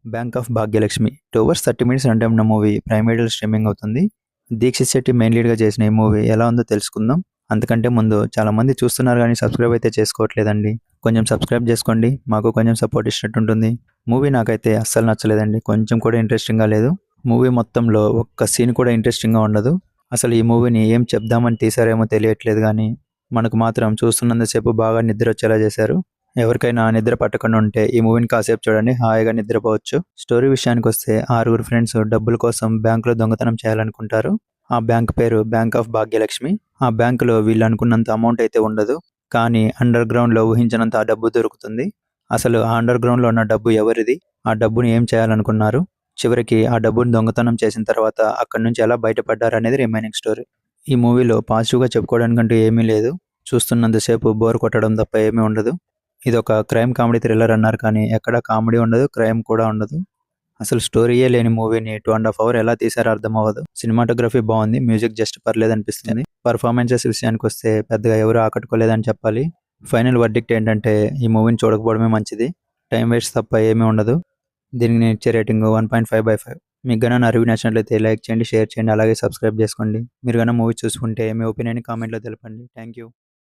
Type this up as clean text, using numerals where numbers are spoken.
Bank of Bhagyalakshmi 2 hours 30 minutes run time ఉన్న movie prime వీడియోలో streaming అవుతుంది. దీక్షిత్ శెట్టి మెయిన్ లీడ్గా చేసిన ఈ మూవీ ఎలా ఉందో తెలుసుకుందాం. అంతకంటే ముందు చాలా మంది చూస్తున్నారు కానీ సబ్స్క్రైబ్ అయితే చేసుకోవట్లేదండి. కొంచెం సబ్స్క్రైబ్ చేసుకోండి, మాకు కొంచెం సపోర్ట్ ఇచ్చినట్టు ఉంటుంది. మూవీ నాకైతే అస్సలు నచ్చలేదండి, కొంచెం కూడా ఇంట్రెస్టింగ్గా లేదు. మూవీ మొత్తంలో ఒక్క సీన్ కూడా ఇంట్రెస్టింగ్గా ఉండదు. అసలు ఈ మూవీని ఏం చెప్దామని తీసారేమో తెలియట్లేదు కానీ మనకు మాత్రం చూస్తున్నంతసేపు బాగా నిద్ర వచ్చేలా చేశారు. ఎవరికైనా నిద్ర పట్టకుండా ఉంటే ఈ మూవీని కాసేపు చూడండి, హాయిగా నిద్రపోవచ్చు. స్టోరీ విషయానికి వస్తే 6 ఫ్రెండ్స్ డబ్బుల కోసం బ్యాంకులో దొంగతనం చేయాలనుకుంటారు. ఆ బ్యాంక్ పేరు బ్యాంక్ ఆఫ్ భాగ్యలక్ష్మి. ఆ బ్యాంకులో వీళ్ళు అనుకున్నంత అమౌంట్ అయితే ఉండదు, కానీ అండర్ గ్రౌండ్లో ఊహించినంత ఆ డబ్బు దొరుకుతుంది. అసలు ఆ అండర్ గ్రౌండ్లో ఉన్న డబ్బు ఎవరిది, ఆ డబ్బుని ఏం చేయాలనుకున్నారు, చివరికి ఆ డబ్బుని దొంగతనం చేసిన తర్వాత అక్కడి నుంచి ఎలా బయటపడ్డారు అనేది రిమైనింగ్ స్టోరీ. ఈ మూవీలో పాజిటివ్గా చెప్పుకోవడానికంటూ ఏమీ లేదు, చూస్తున్నంతసేపు బోర్ కొట్టడం తప్ప ఏమీ ఉండదు. ఇది ఒక క్రైమ్ కామెడీ థ్రిల్లర్ అన్నారు కానీ ఎక్కడా కామెడీ ఉండదు, క్రైమ్ కూడా ఉండదు. అసలు స్టోరీయే లేని మూవీని 2.5 అవర్ ఎలా తీసారో అర్థం అవ్వదు. సినిమాటోగ్రఫీ బాగుంది, మ్యూజిక్ జస్ట్ పర్లేదు అనిపిస్తుంది. పర్ఫార్మెన్సెస్ విషయానికి వస్తే పెద్దగా ఎవరు ఆకట్టుకోలేదని చెప్పాలి. ఫైనల్ వర్డిక్ట్ ఏంటంటే ఈ మూవీని చూడకపోవడమే మంచిది, టైం వేస్ట్ తప్ప ఏమీ ఉండదు. దీనికి నేను ఇచ్చే రేటింగ్ 1.5/5. మీకు గన నా రివ్యూ నచ్చినట్లయితే లైక్ చేయండి, షేర్ చేయండి, అలాగే సబ్స్క్రైబ్ చేసుకోండి. మీరు గన మూవీ చూసుకుంటే మీ ఒపీనియన్ కామెంట్లో తెలపండి. Thank you.